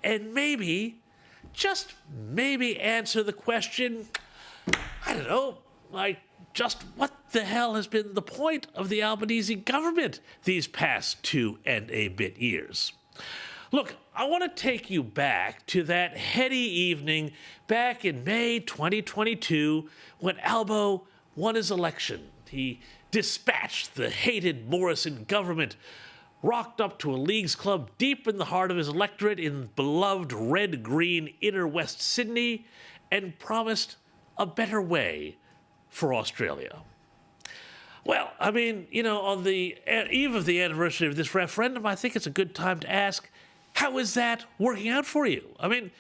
and maybe, just maybe answer the question, I don't know, like, just what the hell has been the point of the Albanese government these past 2 and a bit years? Look, I want to take you back to that heady evening back in May 2022 when Albo won his election. He dispatched the hated Morrison government, rocked up to a leagues club deep in the heart of his electorate in beloved red-green inner West Sydney, and promised a better way for Australia. Well, I mean, you know, on the eve of the anniversary of this referendum, I think it's a good time to ask, how is that working out for you? I mean,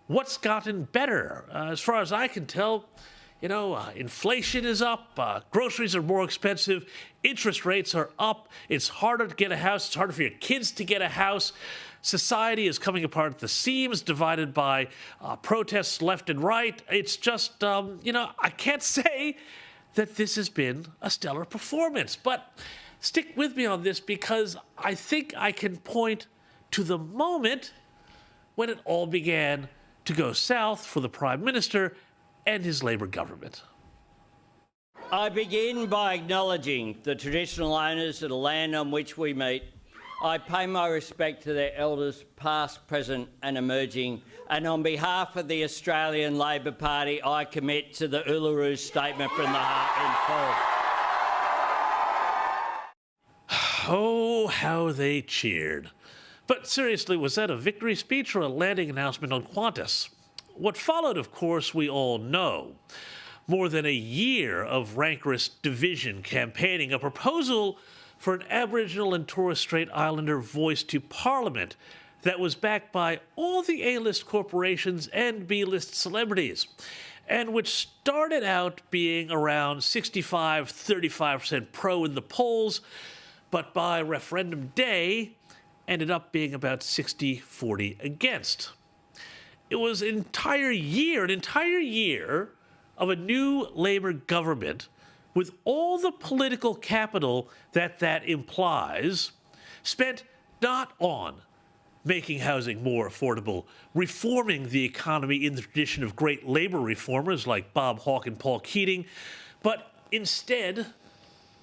what's gotten better? As far as I can tell, you know, inflation is up, groceries are more expensive, interest rates are up, it's harder to get a house, it's harder for your kids to get a house, society is coming apart at the seams, divided by protests left and right. It's just, you know, I can't say that this has been a stellar performance, but stick with me on this because I think I can point to the moment when it all began to go south for the Prime Minister and his Labor government. I begin by acknowledging the traditional owners of the land on which we meet. I pay my respect to their elders, past, present and emerging, and on behalf of the Australian Labor Party, I commit to the Uluru Statement from the Heart in full. Oh, how they cheered. But seriously, was that a victory speech or a landing announcement on Qantas? What followed, of course, we all know. More than a year of rancorous division campaigning, a proposal for an Aboriginal and Torres Strait Islander voice to Parliament that was backed by all the A-list corporations and B-list celebrities, and which started out being around 65-35% pro in the polls, but by referendum day ended up being about 60-40 against. It was an entire year of a new Labor government with all the political capital that implies, spent not on making housing more affordable, reforming the economy in the tradition of great labor reformers like Bob Hawke and Paul Keating, but instead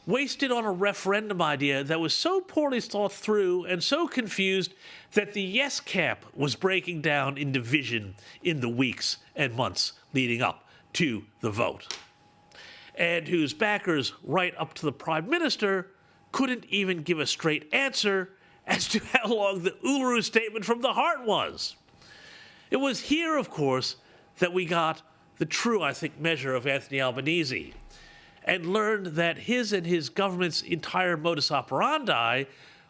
wasted on a referendum idea that was so poorly thought through and so confused that the yes camp was breaking down in division in the weeks and months leading up to the vote, and whose backers, right up to the Prime Minister, couldn't even give a straight answer as to how long the Uluru Statement from the Heart was. It was here, of course, that we got the true, I think, measure of Anthony Albanese, and learned that his and his government's entire modus operandi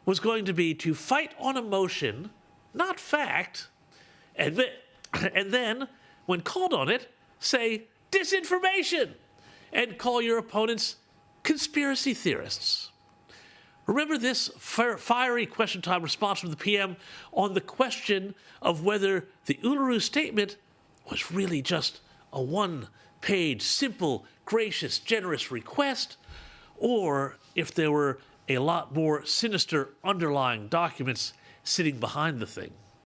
was going to be to fight on emotion, not fact, and then, when called on it, say disinformation, and call your opponents conspiracy theorists. Remember this fiery question time response from the PM on the question of whether the Uluru Statement was really just a one-page, simple, gracious, generous request, or if there were a lot more sinister underlying documents sitting behind the thing.